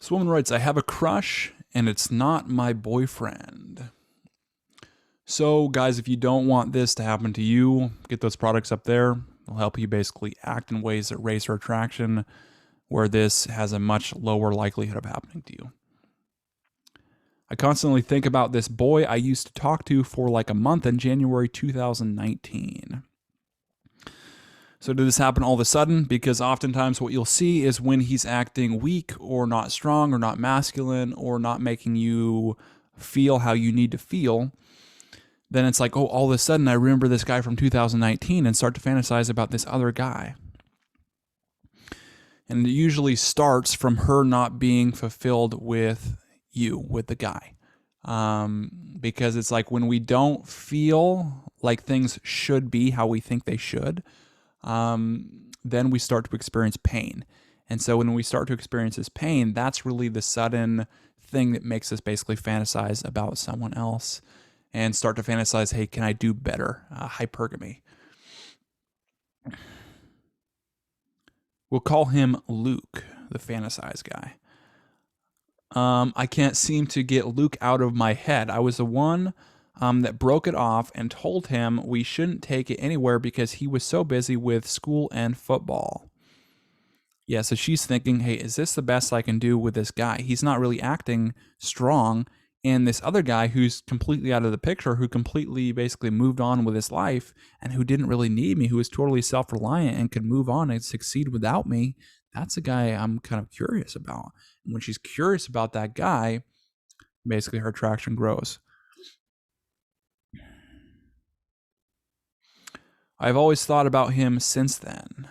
This woman writes, I have a crush and it's not my boyfriend. So, guys, if you don't want this to happen to you, get those products up there. It'll help you basically act in ways that raise her attraction, where this has a much lower likelihood of happening to you. I constantly think about this boy I used to talk to for like a month in January 2019. So did this happen all of a sudden? Because oftentimes what you'll see is when he's acting weak or not strong or not masculine or not making you feel how you need to feel, then it's like, oh, all of a sudden I remember this guy from 2019 and start to fantasize about this other guy. And it usually starts from her not being fulfilled with you, with the guy. Because it's like when we don't feel like things should be how we think they should, then we start to experience pain. And so when we start to experience this pain, that's really the sudden thing that makes us basically fantasize about someone else and start to fantasize, hey, can I do better? Hypergamy. We'll call him Luke, the fantasize guy. I can't seem to get Luke out of my head. I was the one that broke it off and told him we shouldn't take it anywhere because he was so busy with school and football. Yeah, so she's thinking, hey, is this the best I can do with this guy? He's not really acting strong. And this other guy who's completely out of the picture, who completely basically moved on with his life and who didn't really need me, who was totally self-reliant and could move on and succeed without me, that's a guy I'm kind of curious about. And when she's curious about that guy, basically her attraction grows. I've always thought about him since then.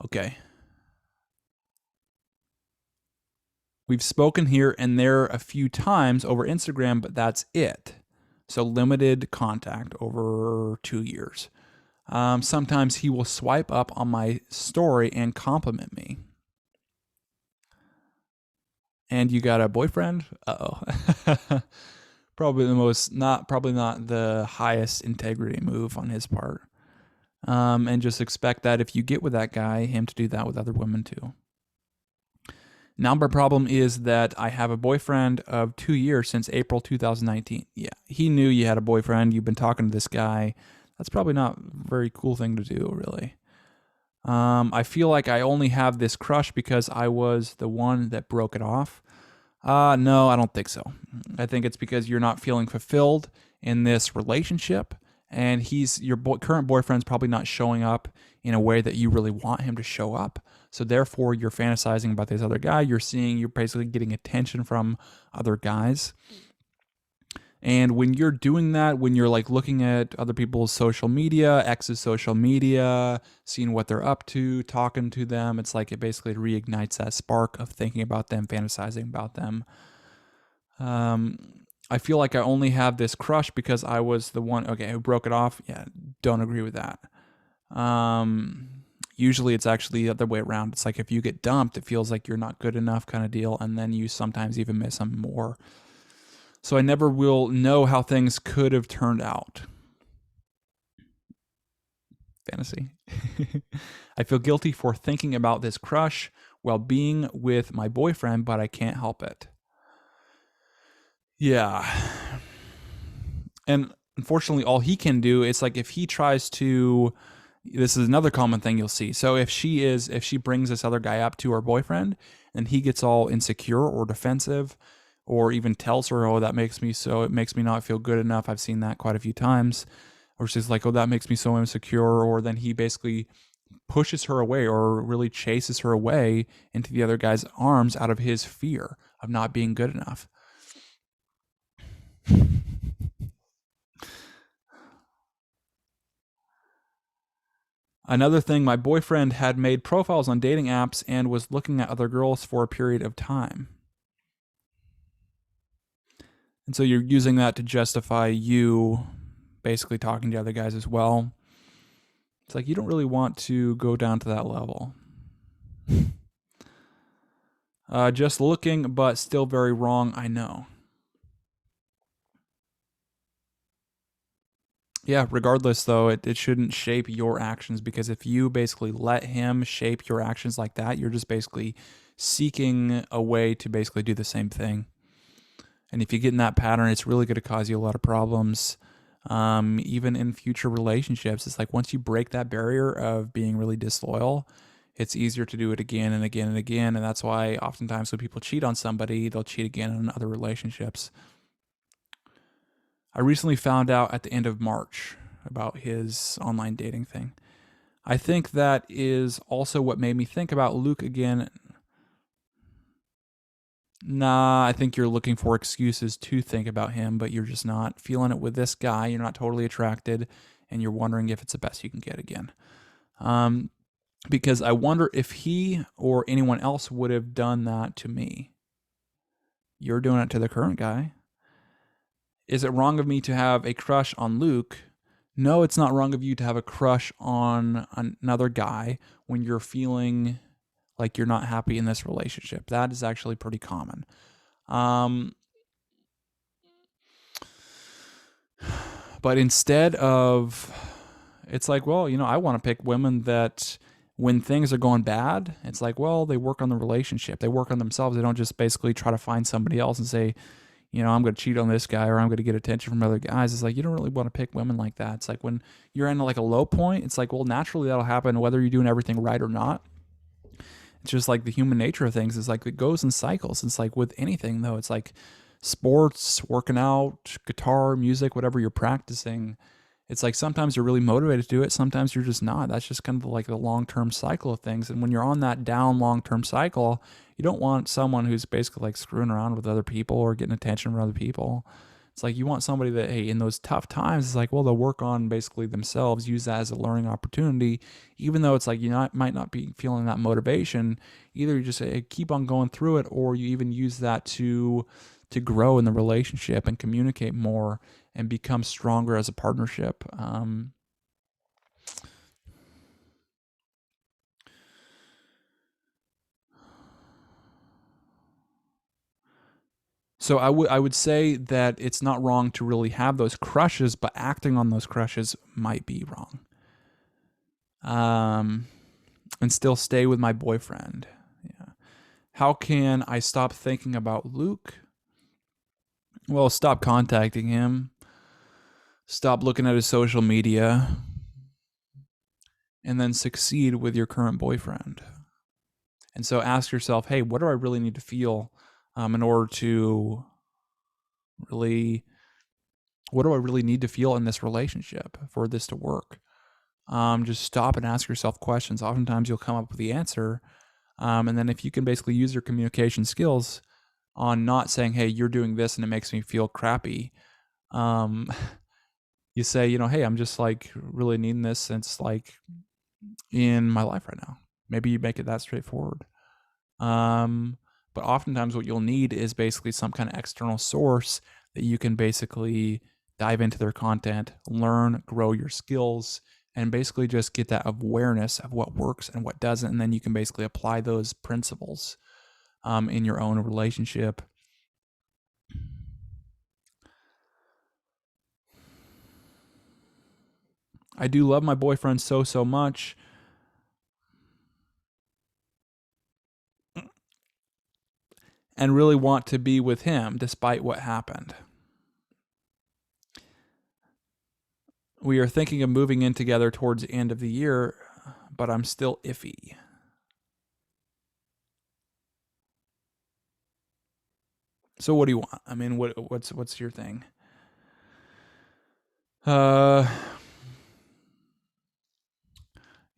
Okay. We've spoken here and there a few times over Instagram, but that's it. So limited contact over 2 years. Sometimes he will swipe up on my story and compliment me. And you got a boyfriend? Uh-oh. Probably not the highest integrity move on his part. And just expect that if you get with that guy, him to do that with other women too. Now my problem is that I have a boyfriend of 2 years since April 2019. Yeah, he knew you had a boyfriend. You've been talking to this guy. That's probably not a very cool thing to do, really. I feel like I only have this crush because I was the one that broke it off. No, I don't think so. I think it's because you're not feeling fulfilled in this relationship, and your current boyfriend's probably not showing up in a way that you really want him to show up. So therefore, you're fantasizing about this other guy. You're basically getting attention from other guys. And when you're doing that, when you're like looking at other people's social media, ex's social media, seeing what they're up to, talking to them, it's like it basically reignites that spark of thinking about them, fantasizing about them. I feel like I only have this crush because I was the one, who broke it off. Yeah, don't agree with that. Usually it's actually the other way around. It's like if you get dumped, it feels like you're not good enough kind of deal, and then you sometimes even miss them more. So I never will know how things could have turned out. Fantasy. I feel guilty for thinking about this crush while being with my boyfriend, but I can't help it. Yeah. And unfortunately, all he can do, it's like if he tries to, this is another common thing you'll see. So if she brings this other guy up to her boyfriend and he gets all insecure or defensive, or even tells her, oh, it makes me not feel good enough. I've seen that quite a few times. Or she's like, oh, that makes me so insecure. Or then he basically pushes her away or really chases her away into the other guy's arms out of his fear of not being good enough. Another thing, my boyfriend had made profiles on dating apps and was looking at other girls for a period of time. And so you're using that to justify you basically talking to other guys as well. It's like you don't really want to go down to that level. Just looking, but still very wrong, I know. Yeah, regardless though, it shouldn't shape your actions, because if you basically let him shape your actions like that, you're just basically seeking a way to basically do the same thing. And if you get in that pattern, it's really going to cause you a lot of problems, even in future relationships. It's like once you break that barrier of being really disloyal, it's easier to do it again and again and again. And that's why oftentimes when people cheat on somebody, they'll cheat again in other relationships. I recently found out at the end of March about his online dating thing. I think that is also what made me think about Luke again. Nah, I think you're looking for excuses to think about him, but you're just not feeling it with this guy. You're not totally attracted, and you're wondering if it's the best you can get again. Um, because I wonder if he or anyone else would have done that to me. You're doing it to the current guy. Is it wrong of me to have a crush on Luke? No, it's not wrong of you to have a crush on another guy when you're feeling like you're not happy in this relationship. That is actually pretty common. Um, but instead of, it's like, well, I want to pick women that when things are going bad, it's like, well, they work on the relationship. They work on themselves. They don't just basically try to find somebody else and say, I'm going to cheat on this guy or I'm going to get attention from other guys. It's like, you don't really want to pick women like that. It's like when you're in like a low point, it's like, well, naturally that'll happen whether you're doing everything right or not. It's just like the human nature of things. It's like it goes in cycles. It's like with anything though. It's like sports, working out, guitar, music, whatever you're practicing. It's like sometimes you're really motivated to do it. Sometimes you're just not. That's just kind of like the long-term cycle of things. And when you're on that down long-term cycle, you don't want someone who's basically like screwing around with other people or getting attention from other people. It's like you want somebody that, hey, in those tough times, it's like, well, they'll work on basically themselves, use that as a learning opportunity, even though it's like might not be feeling that motivation. Either you just say, keep on going through it, or you even use that to grow in the relationship and communicate more and become stronger as a partnership. So I would say that it's not wrong to really have those crushes, but acting on those crushes might be wrong. And still stay with my boyfriend. Yeah. How can I stop thinking about Luke? Well, stop contacting him. Stop looking at his social media. And then succeed with your current boyfriend. And so ask yourself, hey, what do I really need to feel in order to really, what do I really need to feel in this relationship for this to work? Just stop and ask yourself questions. Oftentimes you'll come up with the answer. And then if you can basically use your communication skills on not saying, hey, you're doing this and it makes me feel crappy. You say, hey, I'm just like really needing this since like in my life right now. Maybe you make it that straightforward. But oftentimes what you'll need is basically some kind of external source that you can basically dive into their content, learn, grow your skills, and basically just get that awareness of what works and what doesn't. And then you can basically apply those principles in your own relationship. I do love my boyfriend so much. And really want to be with him despite what happened. We are thinking of moving in together towards the end of the year, but I'm still iffy. So what do you want? I mean, what's your thing?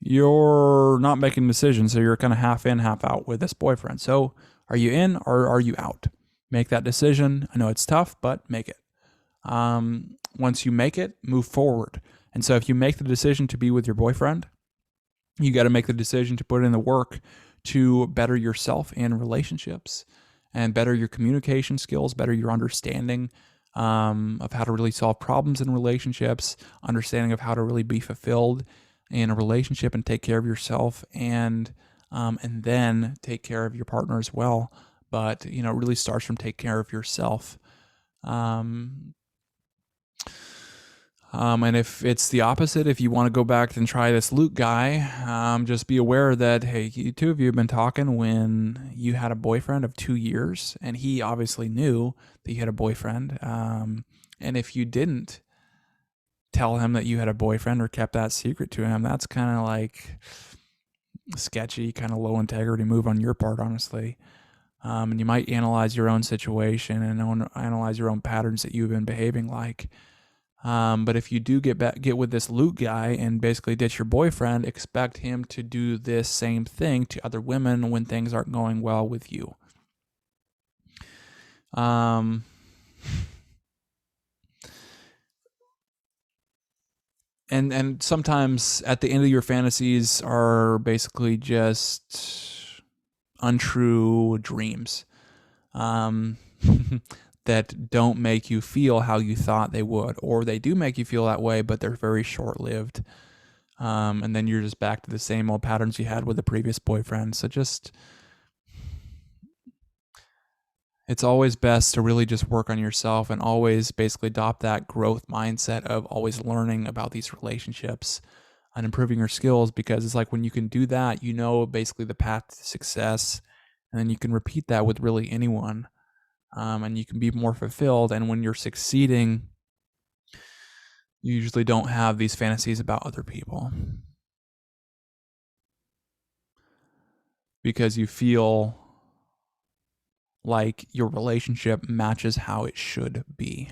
You're not making decisions, so you're kind of half in, half out with this boyfriend. So are you in or are you out? Make that decision. I know it's tough, but make it. Once you make it, move forward. And so if you make the decision to be with your boyfriend, you got to make the decision to put in the work to better yourself in relationships and better your communication skills, better your understanding of how to really solve problems in relationships, understanding of how to really be fulfilled in a relationship and take care of yourself, and then take care of your partner as well. But it really starts from take care of yourself. And if it's the opposite, if you want to go back and try this Luke guy, just be aware that, hey, you two of you have been talking when you had a boyfriend of 2 years, and he obviously knew that you had a boyfriend. And if you didn't tell him that you had a boyfriend or kept that secret to him, that's kind of like a sketchy, kind of low integrity move on your part, honestly. And you might analyze your own situation and analyze your own patterns that you've been behaving like. But if you do get with this Luke guy and basically ditch your boyfriend, expect him to do this same thing to other women when things aren't going well with you. And sometimes at the end of your fantasies are basically just untrue dreams. That don't make you feel how you thought they would, or they do make you feel that way, but they're very short-lived. And then you're just back to the same old patterns you had with the previous boyfriend. So it's always best to really just work on yourself and always basically adopt that growth mindset of always learning about these relationships and improving your skills, because it's like when you can do that, you know, basically the path to success, and then you can repeat that with really anyone. And you can be more fulfilled. And when you're succeeding, you usually don't have these fantasies about other people because you feel like your relationship matches how it should be.